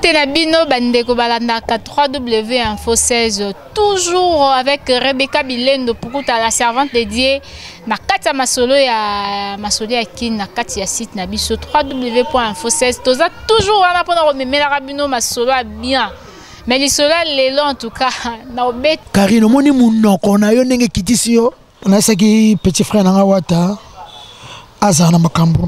C'était Nabino Bandeko Balandaka 3W Info 16, toujours avec Rebecca Bilendo pour la servante dédiée. Nakati Masolo ya Kin, Nakati ya site Nabiso 3W.info 16. Toza toujours on a pendant me la Rabino Masolo bien. Mais les sola lelo en tout cas na obet. Karine moni munoko na yo ndenge kitisi yo. Na saki petit frère nanga wata. Azana makambo.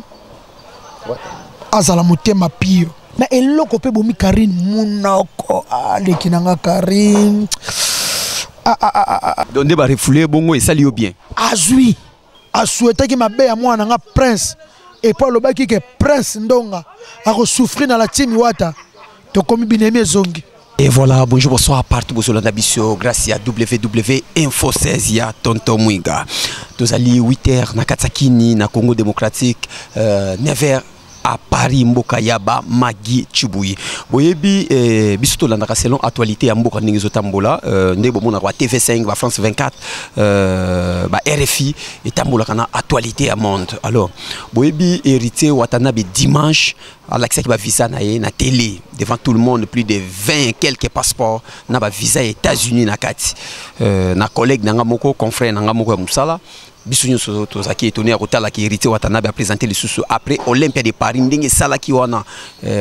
Azala motema pio. Mais eloko pe bomi Karine munoko aleki nanga Karine. Donde ba refoulé bongo et sali yo bien. Azui. A souhaité que ma belle à moi nanga prince et pour le bas qui est prince ndonga a souffrir dans la team wata. To komi binemi zongi. Et voilà, bonjour, bonsoir partout, bonjour la Nabisio, grâce à WW Info 16, ya Tonton Mouiga. Nous allons 8h na Katsakini, na Congo démocratique, 9h à Paris, Mboka Yaba, Magi Chibuyi. Boyebi, bisoto la selon actualité à Mboka Ningizotambola, Nebo Mona TV5, France 24, RFI, et Tambola kana actualité à monde. Alors, Boyebi hérité Watanabe dimanche. À l'accès qui va visa na télé devant tout le monde, plus de 20 quelques passeports na ba visa États-Unis na kati na collègue nanga moko confrère nanga moko musala bisunyo to zaki étonné à kotala ki hérité Watanabe a présenté les sous après Olympia de Paris ndenge sala ki wana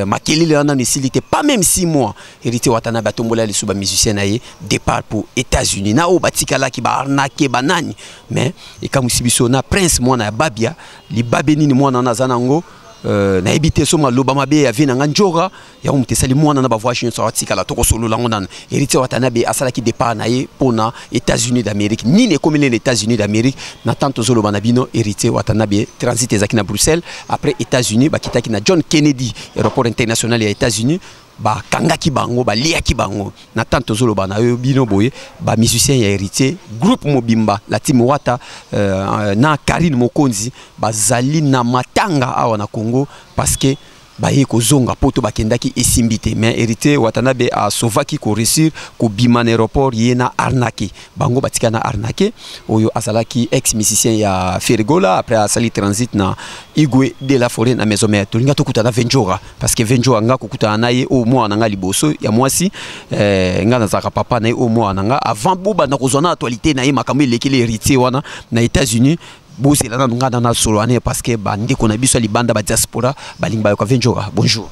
makelile wana ne silité pas même 6 mois hérité Watanabe a tombola les sous ba musicien na ye départ pour États-Unis na o batikala ki ba arnaqué banani mais et comme si biso na prince moi na babia li babenini moi na zanango na ebité soma lobama be ya vina nganjora ya umtesali mwana na ba voyage sur atikala toko solo la ngona hérité Watanabe asala ki départ na ye pona États-Unis d'Amérique ni ne comme les États-Unis d'Amérique na tanto zolo banabino hérité Watanabe transit ezaki na Bruxelles après États-Unis ba kitaki na John Kennedy aéroport international ya États-Unis ba kangaki bango ba liaki bango na tanto zolo bana yo bino boye ba musicien ya hérité groupe Mobimba la team Wata na Karine Mokonzi ba zali na matanga awa na Congo parce que baye ko zonga poto bakendaki esimbité mais hérité Watanabe a sauvaki ko réussir ko bima na aéroport yena arnaqué bango batika na arnaqué oyo azalaki ex musicien ya Fergola après asali transit na Igwe de la Forêt na maison mère tolinga to kutana Venjora parce que Venjora nga ko kutana naye au mois nanga liboso ya mwasi nga nazaka papa na au mois nanga avant boba na kozona actualité na ye makambo lekele hérité wana na États-Unis. Bosi la nga na solo ane parce que bandi ko na biso libanda ba diaspora balingba ko Venjora. Bonjour.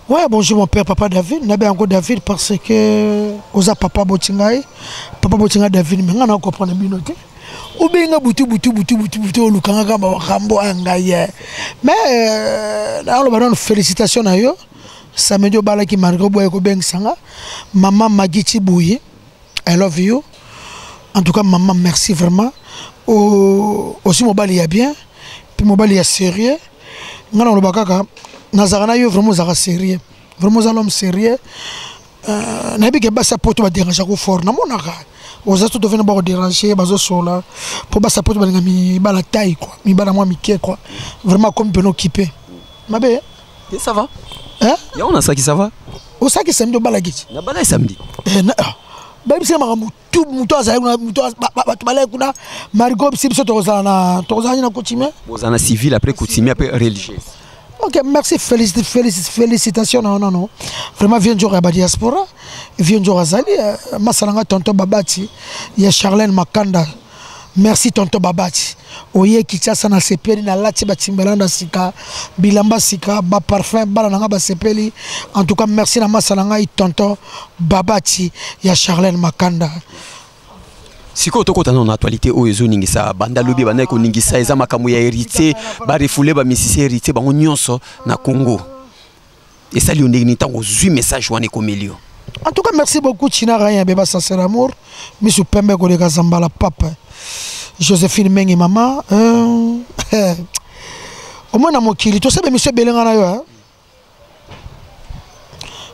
Ouais, bonjour mon père papa David, nabe encore David parce que oza papa Botingai, papa Botinga David mais nga na comprendre binoté. Ou benga butu lukanga ka ba kambo angaye. Mais na lo banon félicitations na yo. Samedi bala ki margo boy ko beng sanga. Maman Magiti Bouye. I love you. En tout cas maman merci vraiment. Aussi mobile y a bien puis mobile y a sérieux ngana lo bakaka nazarana yo vraiment zara sérieux vraiment l'homme sérieux na bi ke ba sapoto ba déranger ko fort na monaka oza tout devenu ba déranger bazo sola pour ba sapoto ba ngami ba la taille quoi mi ba na moi miké quoi vraiment comme beno occupé mabe ça va hein ya on a ça qui ça va o ça qui samedi ba la giti na bala samedi baby c'est ma tout muto aza muto balé kuna marigo biso tozana na coutume bozana civil après coutume après religieux. OK, merci félicitations non vraiment vient jour à diaspora vient jour azali masalanga tonton Babati ya Charlène Makanda. Merci tonton Babati. Oye Kinshasa na sepeli na lati batimbelanda sika bilamba sika ba parfum bala nanga ba sepeli. En tout cas merci na masalanga tonton Babati ya Charlène Makanda. Siko toko tana na actualité o ezo ningisa banda lobi bana ko ningisa eza makamu ya hérité ba refoulé ba musicien hérité bango nyonso na Congo. Et ça li ondeni tango zui message wane komelio. En tout cas merci beaucoup China rien beba sincère amour. Misu pembe ko de Kazambala papa. Joséphine Mengi maman au moins na mokili to sebe monsieur Belenga na yo hein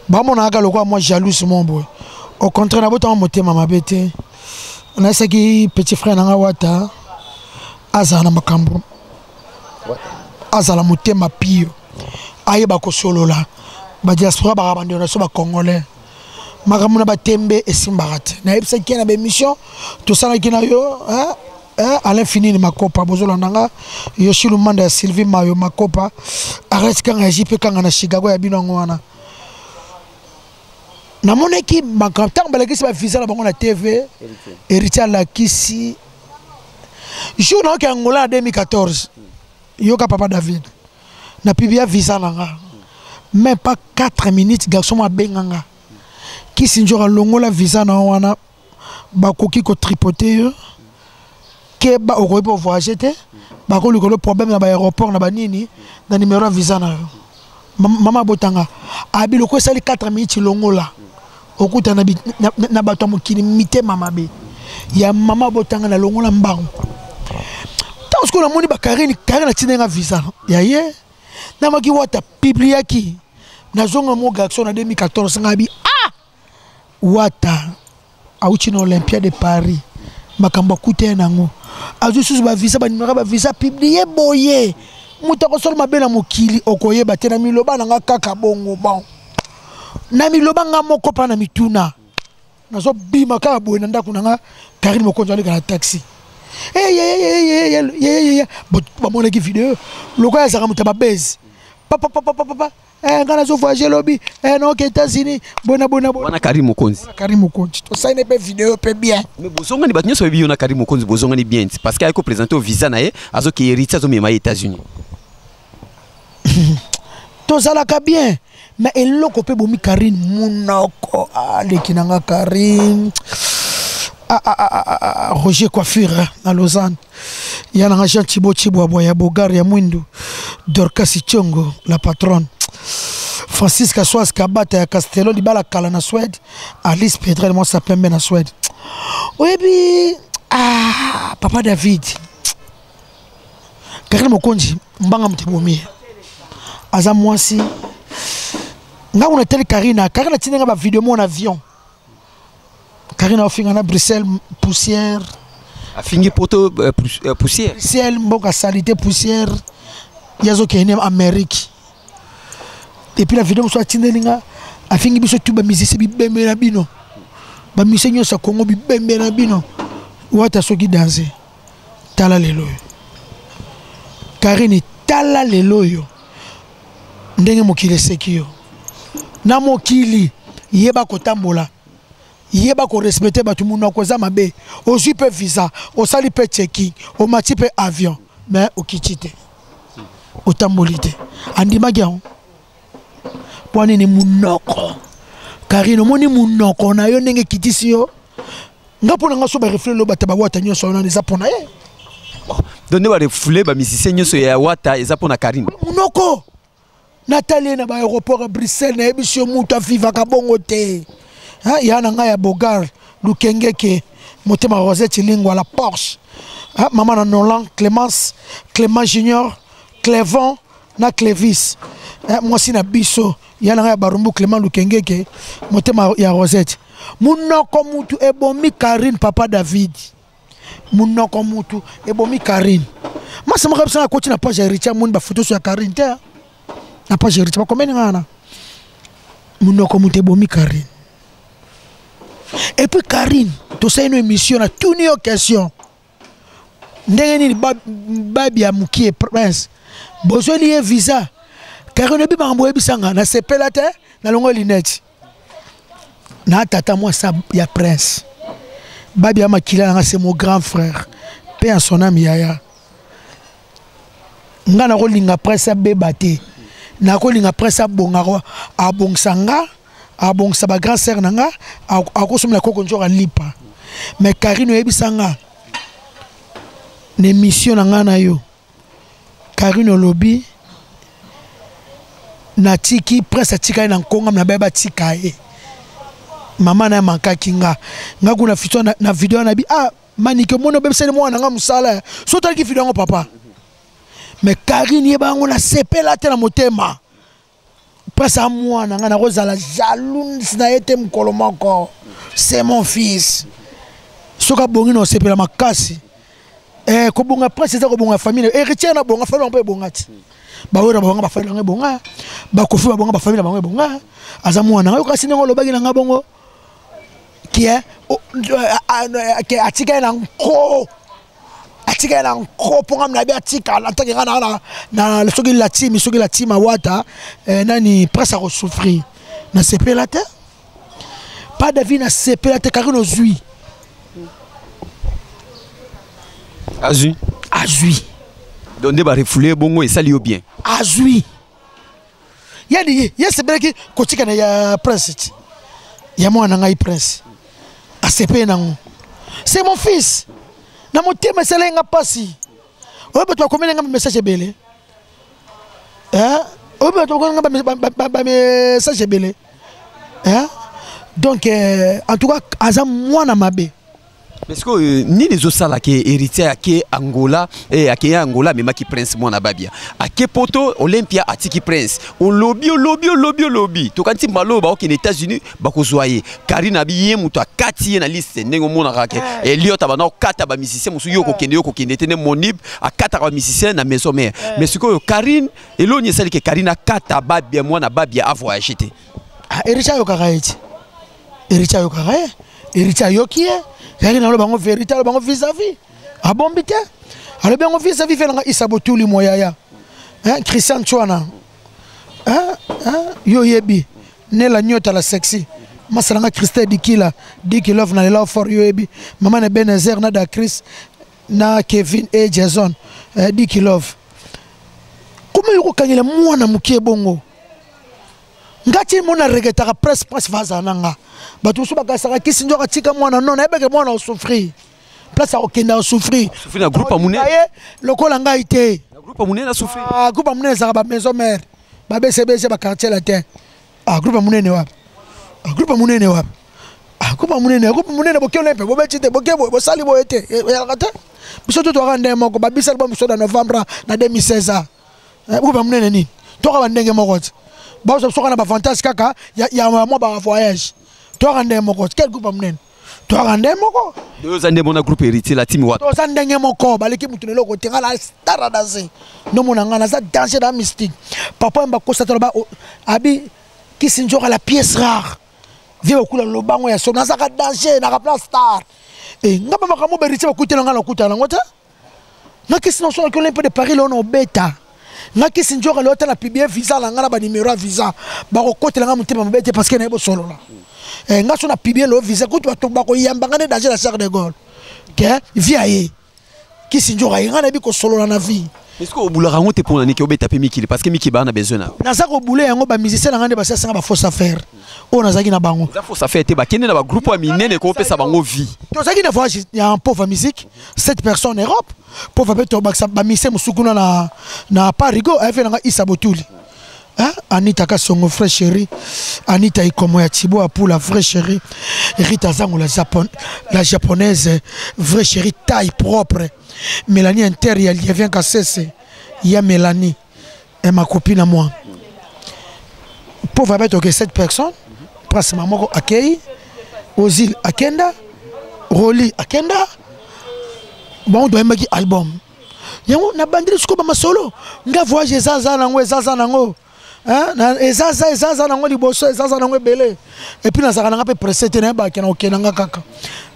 ba mona ka lokwa moi jalouse mon boy au contraire na botan motema mabete na saki petit frère nanga Wata azana makambo azala motema pio ayeba ko solola ba diaspora ba bandi na so ba congolais makamuna ba tembe esimbarate na ebisa ki na ba émission to sala ki na yo hein Alain Finini makopa bozola nanga Yoshilu Manda ya Sylvie Mayo makopa arrête kanga JP kanga na Chicago ya binongo wana na moneki makantan balakisi ba visa na bango na TV héritier la kisi jour na ke Angola en 2014 yoka papa David na pibia visa nanga même pas 4 minutes garçon ma benganga kisi njora longola visa na wana bakoki ko tripoter ke ba okoyi po voyager te bakoli ko le problème na ba aéroport na ba nini na numéro visa na mama botanga abi loko sali 4 minutes longola okuta na bato mokili mite mama be ya mama botanga na longola mbango tant que la moni ba Karine tinenga visa ya ye na maki wata biblia ki na zonga mo garçon na 2014 ngabi wata auchi na Olympia de Paris makamba kute nango azu susu ba visa ba numéro ba visa publié boye mutako sol mabela mokili okoye batena miloba nanga kaka bongo bon na miloba nga moko pa na mituna nazo bima ka boye na ndako nanga Karine mokonzo ali kana taxi ba mona ki vidéo loko ya saka mutaba base papa ngana zo voyager lobby non aux États-Unis bona Karine Mokonzi to ça n'est pas vidéo peu bien mais bozonga ni batnyo so biyo na Karine Mokonzi bozonga ni bien parce qu'il a présenté au visa na ye azo ki héritier zo mema États-Unis to ça la ka bien mais eloko pe bomi Karine munoko lekinanga Karine Roger Coiffure à Lausanne. Il y a un agent Thibaut Boya Bogar, ya Mwindu, Dorcas Chongo, la patronne. Francis Kassoas Kabata, Castello, Libala Kala na Suède. Alice Pedrel, moi ça pembe na Suède. Oui, puis, Papa David. Karine Mokonzi, Mbanga Mtebomi. Aza mwasi. Nga on était Karine a tiré une vidéo en avion. Karine a fait à Bruxelles, poussière. A fini poto poussière. Bruxelles, beaucoup salité poussière. Il y a des gens qui en Amérique. Et puis la vidéo soit tindelinga. A fini biso tout ba musicien bi bembe na bino. Ba musicien nyo sa Congo bi bembe na bino. Wata soki danser. Tala lelo. Karine tala lelo yo. Ndenge mokile sekio. Na mokili yeba kotambola. Yeba ko respecter batu muna ko za mabe o jipe visa o sali pe checking o mati pe avion mais o kitite o tambolite andima giao poni ni munoko Karine moni munoko na yo ndenge kitisi yo ngapo nga so ba reflet lo bataba wata nyoso na neza pona donne ba reflet ba musicien nyoso ya wata eza pona Karine munoko Nathalie na ba aéroport Bruxelles na ebisio mutu afiva ka bongo te. Il y a un Bogar, Lukenge qui motema Rosette Lingua la Porsche. Maman Nolan, Clémence, Clément Junior, Clévon, na Clévis. Moi aussi na Bisso, il y a un Barumbu Clément Lukenge qui motema ya Rosette. Munoko mutu ebomi Karine papa David. Munoko mutu ebomi Karine. Moi ça me rappelle ça côté na page héritier moun ba photo sur Karine te. Na page héritier ba combien ngana. Munoko mutu ebomi Karine. Et puis Karine, tu sais une émission, à toutes les questions. Ndenge babi ya mukie prince. Besoin de visa. Karine bi mamboye bisanga na sepela te na longo linette. Na tata moi ça ya prince. Babi ya makila nga c'est mon grand frère. Paix à son âme yaya. Nga na ko linga prince bebate. Na ko linga prince bonga abongsanga. Bon ça ba grand sœur nanga a kosomela la koko njora lipa mais Karine yebisanga ne mission nanga na yo Karine lobby na tiki presse tika na nkonga na beba tika e mama na manka kinga nga kuna fito na video na bi manike mono bebse ne mwana nga musala so tali ki video ngo papa mais Karine yebango na sepela te na motema Presse à moi, na rozala jaloux na été mkolomako. C'est mon fils. Soka bongi no sepela makasi. Ko bonga presse za ko bonga famille. Héritier na bonga famille on peut bongati. Ba wera bonga ba famille bonga. Ba kofi ba bonga ba famille ba bonga. Aza mwana yo kasi ngo lobaki na ngabongo. Qui est qui atika na nko. Atika na nko ponga mna bi atika la taka na soki la team wata nani presse a souffrir na sepela te Papa David na sepela te Karine ozui. Azui. Azui. Donc ne ba refoulé bongo et ça lui bien. Azui. Yadi sepela ki kotika na ya prince. Ya mwana ngai prince. A sepela nango. C'est mon fils. Na motema sala nga pasi. Obe to komela nga message belé. Obe to komela nga message belé. Donc en tout cas azam mwana mabe. Parce que ni les autres là qui héritier à qui Angola et à qui Angola mais qui prince mwana babia. À qui poto Olympia à qui prince. Au lobby. To kanti maloba aux États-Unis ba ko zoyer. Karine abiye muto akati na liste nengo mona rake. Eliot abana kata ba musicien musu yoko kende tene monib a kata ba musicien na maison mère. Mais ce que Karine elonye celle que Karine kata babia mwana babia a voyagé. Héritier yokaraiti. Héritier yokaraye. Héritier yokie. Yari na lo bango vérité lo bango vis-à-vis. A bombité. Alors bango vis-à-vis fait nga isabotuli moyaya. Christian Chouana. Yo yebi. Ne la nyota la sexy. Masalanga Christelle Dikila. Dikilove na love for yo yebi. Maman ne Benezer na da Chris na Kevin et Jason. Dikilove. Comment yoko kanyela mwana mukie bongo? Ngati mona regretaka presse vaza nanga. Batu su bakasaka kisinjo katika mwana non ebeke mwana osouffrir. Place a okenda osouffrir. Souffrir na groupe amune. Lokola ngai te. Na groupe amune na souffrir. Groupe amune za ba maison mère. Ba BCBC ba quartier latin. Groupe amune ne wapi? Groupe amune ne wapi? Groupe amune ne boke olempe bo betite boke bo sali bo ete. Ya kata. Biso to rande moko ba bisal ba muso na novembre na 2016. Groupe amune ne ni. To ka bandenge moko. Ba so soka na ba fantastique kaka ya mo ba voyage. Toi rende moko quel groupe amnen toi rende moko deux années mon groupe héritier la team wat deux années moko baleki mutu lelo ko tenga la star danser no mona ngana za danser dans mystique papa mba ko satolo ba abi kisinjo la pièce rare vieux okula lobango ya sona za ka danser na ka place star ngaba makamo héritier ba kutela ngana kutela ngota na kisino so ko lempe de Paris lo no beta na kisinjo ka lota na pibie visa la ngana ba numéro visa ba ko kotela ngam mutema mbete parce que na ebo solo la nga so na pibie lo visa kutu batomba ko yamba ngane danger la Charles de Gaulle ke viaye kisinjo ka ngana bi ko solo na vie. Est-ce que au boulot rango te pour niki obeta pe Mikili parce que Miki ba na besoin na. Na za ko boulot yango ba musicien ngane ba sasa ba fausse affaire. O na zaki na bango. Za fausse affaire te ba kende na ba groupe wa minene ko pesa bango vie. To zaki na voyage ya un pauvre musique 7 personnes en Europe. Pauvre pe to ba musicien musukuna na Parigo a fait nga isabotuli. Anita Kasongo, frère chéri. Anita Ikomo ya Thibaut pour la vraie chérie. Rita Zango, la japonaise, vraie chérie, taille propre. Mélanie Inter, il y a bien cassé. Il y a Mélanie. Et ma copine à moi. Pauvre bête, ok, 7 personnes. Prince Mamoko Akei. Ozil Akenda. Roli Akenda. Bon, on doit mettre album. Yango na bandiri suko ba solo. Nga voyage zaza nango. Ezaza nango liboso ezaza nango belé et puis nazaka nanga pe pressé te na ba kena okenanga kaka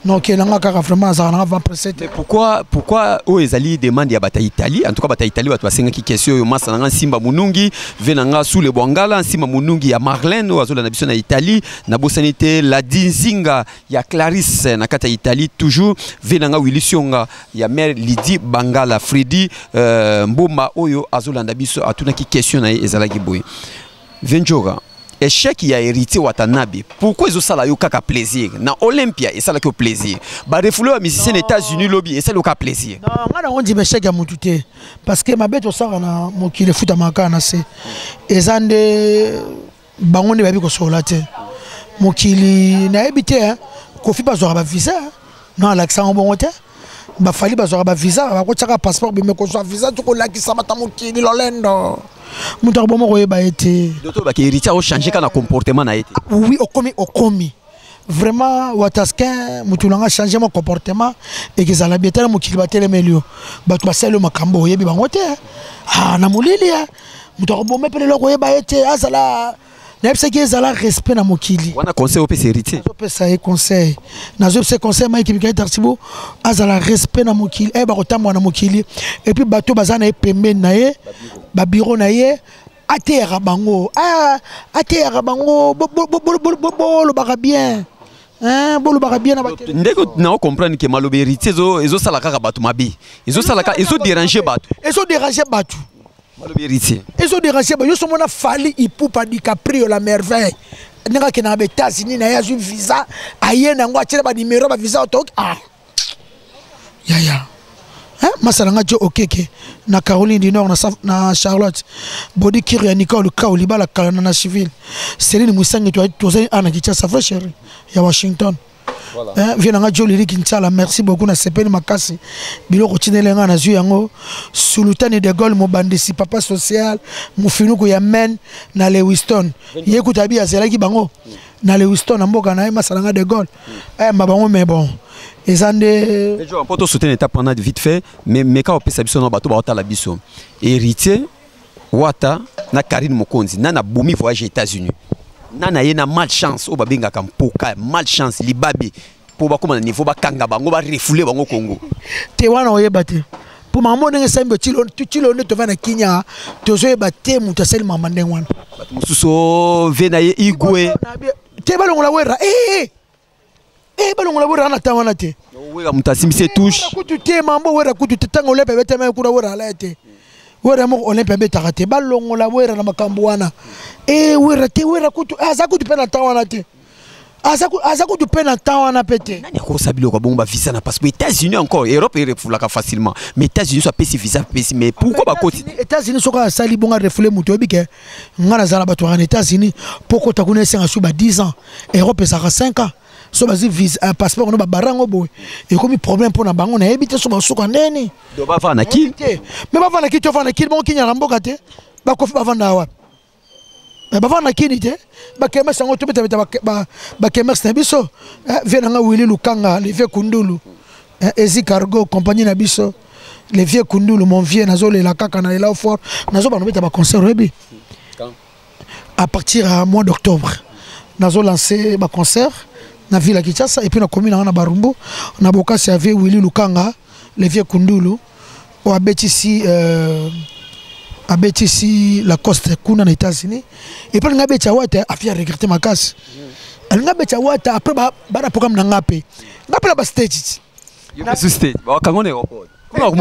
non okenanga kaka vraiment nazaka nanga va pressé te. Pourquoi o ezali demande ya bata Italie en tout cas bata Italie batu basenga ki question yo masa nanga Simba Munungi venanga sous le Bwangala Simba Munungi ya Marlène o azola na biso na Italie na bosanité la Dinzinga ya Clarisse na kata Italie toujours venanga Willy Sionga ya mère Lydie Bangala Freddy Mboma oyo azola na biso atuna ki question na ezala ki boy. Venjora, échec y a hérité Watanabe. Pourquoi ils ont ça là yo kaka plaisir? Na Olympia et ça là que plaisir. Ba refoulé aux musiciens États-Unis lobby et ça le cas plaisir. Non, on dit échec à mutute parce que ma bête au ça na mokile foot amaka na se. Ezande bangonde babi ko solate. Mokili na ebité kofi ba zora ba visa. Non Alexandre bon hotel. Ba fali ba zora ba visa, ba ko tsaka passeport bi me ko so visa to ko lakisa mata mokili lolendo. Muta bomo ko yeba été docteur ba ki héritier au changer kana comportement na été oui okomi vraiment wataskin mutulanga changer mon comportement et que ça la bietela mukili batele melio batu baselo makambo yebi bangote na mulili muta bomo pele loko yeba été azala na pse ki ezala respect na mokili wana conseil opé héritier opesa e conseil na zo pse conseil mai ki bikay tartibo azala respect na mokili ba kotamwa na mokili et puis bato bazana e pembe na ye ba bureau na ye atera bango atera bango bo lo baka bien bolo baka bien na bakele ndeko na comprendre que malobe héritier ezo sala kaka bato mabe ezo sala kaka ezo déranger bato malobe héritier ezo déranger bato yo so mona Fally Ipupa DiCaprio la merveille nanga ke na États-Unis na ya visa ayena ngo atire ba numéro ba visa auto ya masalanga jo okeke na Caroline du Nord na Charlotte body kiri ya Nicole Kauli bala kalana na civil Céline Musangi to ana kicha sa frère chérie ya Washington voilà vient nga jo liri Kinsala merci beaucoup na sepeni makasi biloko tinelenga na zu yango Sultani de Gaulle mo bandisi papa social mo finuko ya men na Lewiston yekuta bi azelaki bango na Lewiston na mboka na masalanga de Gaulle mabango mais bon ezande on peut soutenir étape pendant vite fait mais quand on peut s'habituer na bato ba ota la biso héritier wata na Karine Mokonzi na bomi voyage aux États-Unis nana yena malchance o babenga kampoka malchance libabi po ba koma na niveau ba kanga bango ba refouler bango Congo te wana oyeba te po mambo ndenge sambo tilo ne to vana kinya to zoyeba te mutu asali mama ndenge wana bato mususo vena ye igwe te balongola wera balongola wera na tawana te wera mutasi se touche kutu te mambo wera kutu te tango lepe bete me kura wera la te wera mo olempe beta te balongola wera na makambo wana wera te wera kutu aza kutu pe na tawana te aza kutu pe na tawana pete nani ko sabilo ko bomba visa na parce que États-Unis encore Europe il refoulaka facilement mais États-Unis soit pesi visa pesi mais pourquoi ba côté États-Unis soka sali bonga refouler muto bike ngana zala bato en États-Unis poko takuna senga suba 10 ans Europe ça 5 ans so bazi visa passeport no ba barango boy et comme problème pour na bango na ebite so ba suka ndeni do ba va na ki mais ba va na ki to va na ki bon kinya ramboka te ba kofi ba va na wa ba va na ki ni te ba kema sango to beta ba kema na biso vient nga Willy Lukanga le vieux Kundulu Ezi Cargo compagnie na biso le vieux Kundulu mon vieux nazo le la kaka na la fort nazo ba no beta ba concert rebi à partir à mois d'octobre nazo lancer ba concert na ville à Kinshasa et puis na commune na Barumbu na bokasi avec Willy Lukanga le vieux Kundulu ou abetisi la coste kuna na États-Unis et puis nga betia wata afia regretter makasi nga betia wata après ba na programme na ngape ngape ba stage yo pe stage ba kangone airport kuna ko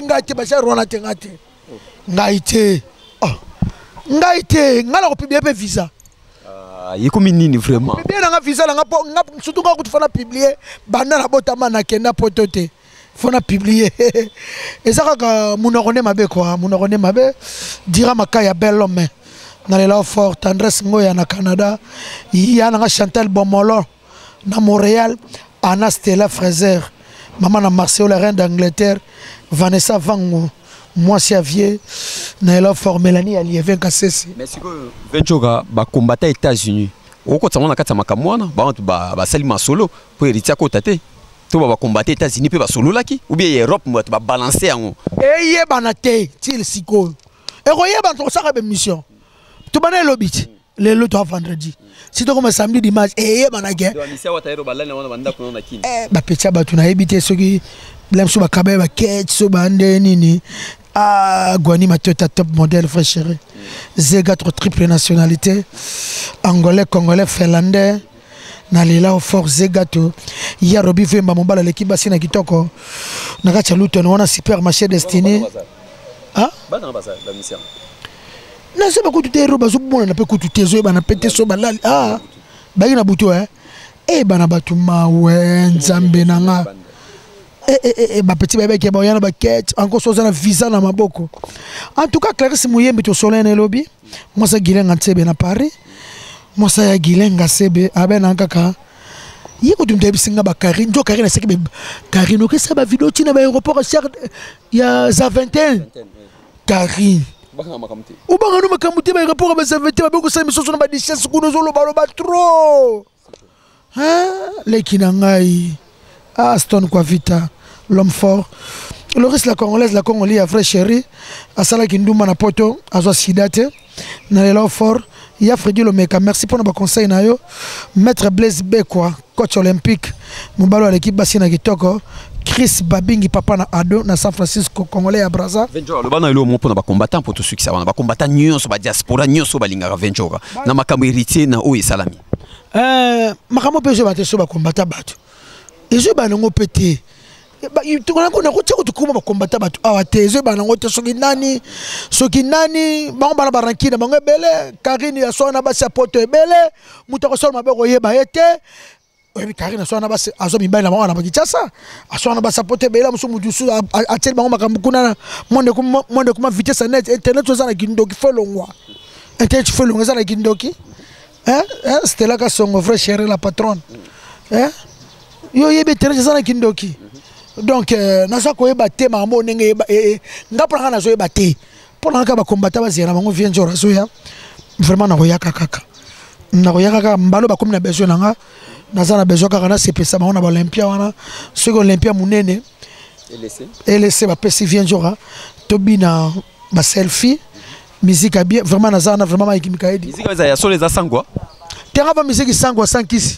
ngate ba sha rona tengate ngaite ngala ko publier pe visa yiko minini vraiment bien nga visa nga surtout nga ko tufana publier banda na botama na kenda potote fona publier et ça ka munokone mabe quoi munokone mabe dira makaya bel homme na lela fort tendresse ngoya na Canada ya na Chantal Bomolo na Montréal Anna Stella Fraser maman na Marseille la reine d'Angleterre Vanessa Vango moi Xavier na lela fort Mélanie Aliévé Kassesi merci que Ventura ba combattre aux États-Unis oko tsama na kata makamwana ba salima solo pour héritier ko tate to ba combattre États-Unis pe ba solo laki ou bien Europe mo ba balancer yango ye banate til siko e ko ye ba to saka be mission to bana lobit le loto vendredi si to comme samedi dimanche ye banage do amisia wata ero balana wana banda kuna na kini ba pecha ba tuna ebite soki blem so ba kabe ba ketch so bande nini Guani Mathiota top modèle frère chéri Zega triple nationalité angolais congolais finlandais nalela au fort Zegato ya Robi Vemba mombala l'équipe basina kitoko nakacha luto na supermarché destiné bana basa la mission na seba ko tuté roba zo bona na pe ko tuté zo bana pété so balali bagi na buto bana batu mawe nzambe nanga ba petit bébé qui ba yana ba quête encore chose na visa na maboko en tout cas Clarisse Muyembe to solene lobby moi ça gilenga tsebe na Paris moi ça ya gilenga sebe abena kaka yiko tumte bisinga ba Karine jo Karine seki Karine ke sa ba vidéo tina ba aéroport cher ya za 21 Karine ou banga no makamute ba aéroport ba za 21 ba ko sa misoso na ba dichesse kuno zo lo ba trop lekina ngai Aston kwa vita l'homme fort le reste la congolaise la congolaise vrai chéri asala kinduma na poto azwa sidate na lelo fort ya Freddy Lomeka merci pour nos conseils na yo maître Blaise Bekwa coach olympique mobalo à l'équipe basina kitoko Chris Babingi papa na ado na San Francisco congolais à Brazza Ventura le bana ilo mo pour na ba combattant pour tout succès ba combattant nyonso ba diaspora nyonso ba lingaka Ventura na makambo héritier na o salami makambo pe je ba te so ba combattre bato et je ba nango pété tu connais qu'on a côté tu comment combattre bato ah te je ba nango te soki nani bango bana baranki na bango ebele Karine ya so na ba sapoto ebele muta ko so mabe ko yeba ete oui Karine so na ba azo mibali na bango na bakitasa aso na ba sapoto ebele musu mudusu atel bango makambo kuna monde kuma vitesse net internet so na kindoki folongwa internet folongwa za na kindoki c'était là que son frère chéri la patronne yo yebe terrain ça na kindoki donc na ça ko yeba te mambo ndenge ngapra na zo yeba te pour na ka ba combattre ba zera bango vient jora so ya vraiment na royaka kaka mbalo ba comme na besoin nanga na za na besoin kaka na sepesa bango na ba Olympia wana ce que Olympia munene LC ba pesi vient jora to bina ba selfie musique a bien vraiment nazana vraiment Mike Mikaedi musique ya solo za sangwa tenga ba musique sangwa sankisi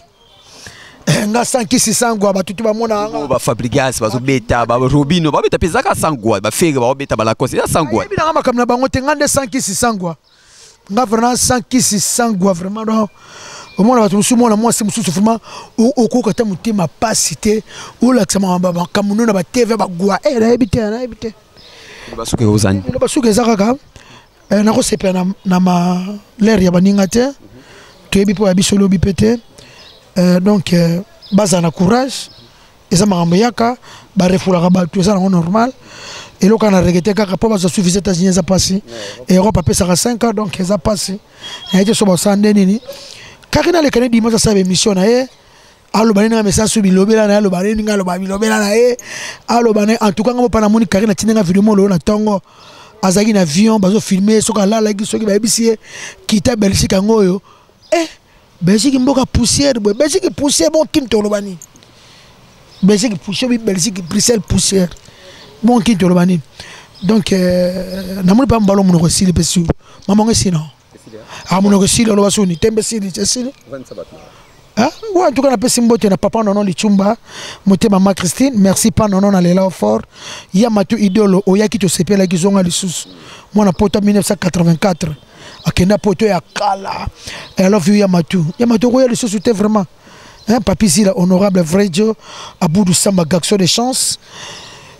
nga sankisi sangwa batutu ba mona nga ba Fabrigas ba beta ba Robino ba beta peza ka sangwa ba fege ba beta ba la cause ya sangwa bina nga makamna bango tenga nde sankisi sangwa nga vraiment sankisi sangwa vraiment non au moins batu musu mona moi c'est musu vraiment au kota mutima pasité ou la tsama ba kamuno na ba TV ba gwa na ebite ba suke ozani ba suke zakaka na ko sepe na ma l'air ya baninga te toyebi po ya bisolo bipete donc bazana courage eza makambo yaka ba refulaka bato eza nango normal eloko na regete kaka po baza suffisé États-Unis eza pasi Europe apesaka 5 ans donc eza pasi na ete so basa nde nini Karine alekani dimanche asala émission na ye aloba nini nga message so bilobela na ye aloba nini nga aloba bilobela na ye aloba na en tout cas nga mopana moni Karine atindenga video mo loo na ntongo azaki na avion bazo filmer soka alalaki soki bayebisi ye kita Belgique yango oyo Belgique mboka poussière boye Belgique poussière bon kini toloba nini Belgique poussière Belgique Bruxelles poussière bon kini toloba nini donc namoni pa mbalo monoko esili mpe su mamango esili non monoko esili oloba suni tembe esili esili ouais, en tout cas, on a passé un papa nonon Lichumba, moté maman Christine, merci pas nonon à l'élan fort. Il y a matu idolo, oya qui te sépie la guison à l'issous. Moi, on a poto 1984. A Kenda poto ya kala. I love you, Yamatu. Yamatu, oya l'issous, c'était vraiment. Papi Zila, honorable vrai Dieu, à bout du samba, gaxo de chance.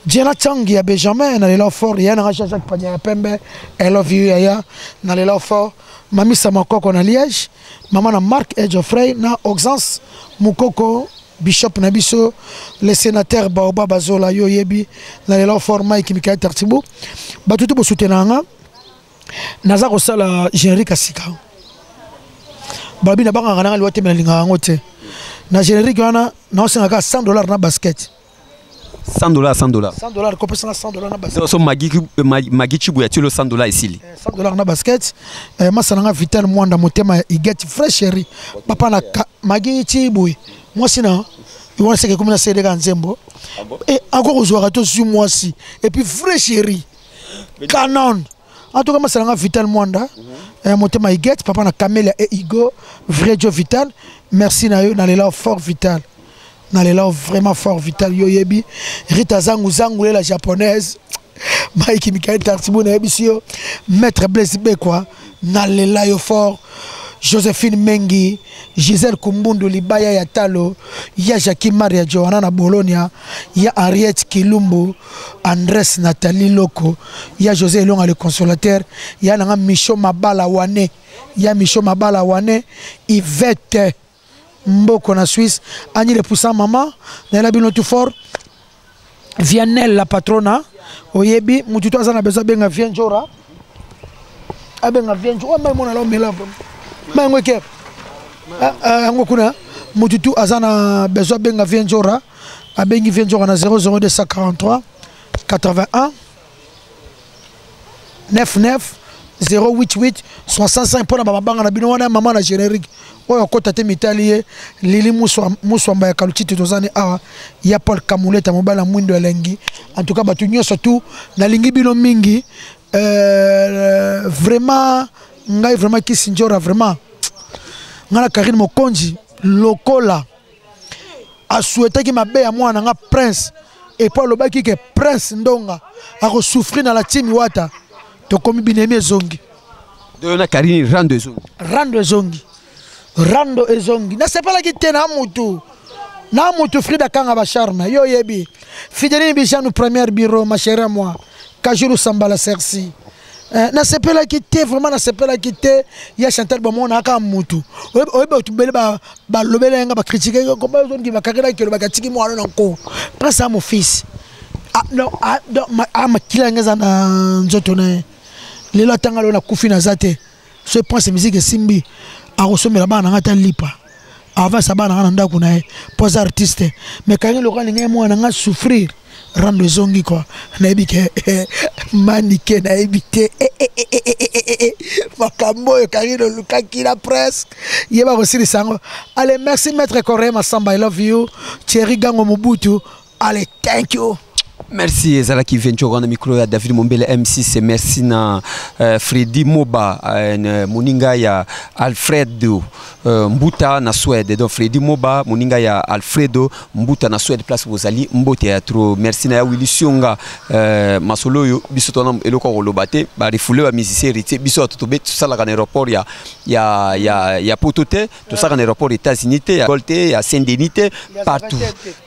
Diana Tangi à Benjamin, dans l'élan fort. Yana Jacques Pagna Pembe, I love you, Yaya, dans l'élan fort. Mami Samakoko na Liège, maman na Marc et Geoffrey na Auxence, Mukoko, Bishop Nabiso, le sénateur Baoba Bazola Yoyebi, na l'élan fort Mike Mikael Tartibou, batutu bo soutenanga, naza kosala générique Kasika. Babi na banga ngana lwate melinga ngote. Na générique wana na osengaka $100 na basket. $100 $100 ko pesa $100 na basket. So magi chibu ya tilo $100 isili. $100 na basket. Masananga Vital Mwanda motema igeti fresh chéri. Papa na magi chibu. Moi sina il want que comme na cédé kan Nzembo. Et encore ozwa to sur moi si. Et puis fresh chéri. Canon. En tout cas masananga Vital Mwanda. Motema igeti papa na Camélia et Igo vrai Joe Vital. Merci na yo na lela fort Vital. Nalela vraiment fort Vital Yoyebi Rita Zangu la japonaise Mike Mikael Tartibou na ebisio Maître Blaise Bekwa nalela yo fort Joséphine Mengi Gisèle Kumbundu Libaya ya Talo ya Jackie Maria Johanna na Bologna ya Henriette Kilumbu Andrés Nathalie Loko ya José Longa le consolateur ya nanga Micho Mabala Wane Yvette Mboko na Suisse, Annie le poussant maman, Nela bino tout fort, Viannelle la patrona, Oyebi, Mututo azana besoin benga Vienjora, Abenga Vienjora, mais mon allo mela, mais on est Angokuna, Mututo azana besoin benga Vienjora, Abengi Vienjora na 00243 81 99 088 65 pour la babanga na bino wana maman na générique. Oyo kota te mitali Lili Muswamba ya Kalutiti tozani awa ya Paul Kamuleta mobala mwindo elengi en tout cas batu nyonso tu na lingi bino mingi vraiment ngai vraiment kisinjora vraiment ngala Karine Mokonzi lokola a souhaité que mabe ya mwana nga prince et Paul lobaki ke prince ndonga ako souffrir na la team wata to komi binemi zongi de na Karine rande zongi rando ezongi na sepela ki te na mutu Frida Kanga ba charme yo yebi Fideline Bijanu premier bureau ma chère moi Kajuru Sambala Sersi na sepela ki te vraiment na sepela ki te ya Chantal Bomona ka mutu oyebi tu bele ba lobelenga ba critiquer ko ba zongi ba kakela ki lo ba katiki mo ano nko pressa mon fils non ma kilanga na nzoto na lelo tangalo na kufi na zate ce point c'est musique simbi a resomela bana ngata lipa avant ça bana ngana ndako na pose artiste mais quand le roi ngé mo na souffrir rendre zongi quoi na ebike manike na ebité makambo yo karino lukaki la presse yeba ko siri sango allez merci maître Correa Masamba I love you Thierry Gango Mobutu allez thank you. Merci ezala ki venture na micro ya David Mombele M6 merci na Freddy Moba moninga ya Alfredo Mbuta na Suède donc Freddy Moba moninga ya Alfredo Mbuta na Suède place Bozali Mbote ya trop merci na ya Willy Sionga masolo yo biso tona eloko kolobate ba refoule ba musicien héritier biso totobe tout ça la en aéroport ya Potote tout ça en aéroport États-Unis ya Golte ya Saint-Denis partout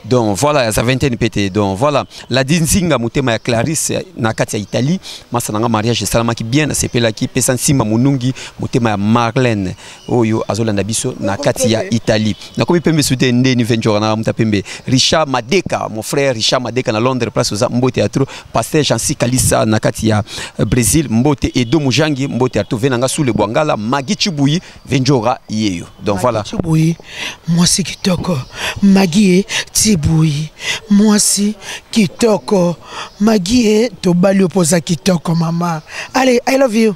donc voilà ça vingtaine pété donc voilà la dinzinga mutema ya Clarisse na kati ya Italie masananga mariage salama ki bien na sepela ki pesa nsimba munungi mutema ya Marlène oyo azolanda biso na kati ya Italie na komi pembe souté ndeni venture na mutapembe Richard Madeka mon frère Richard Madeka na Londres place aux Mbote Teatro pasteur Jansi Kalisa na kati ya Brésil Mbote Edo Mujangi Mbote Teatro venanga sous le Bwangala Magi Chibuyi venjora yeyo donc voilà Chibuyi moi c'est kitoko Magi Chibuyi moi c'est kitoko Magie to bali opoza kitoko mama allez I love you.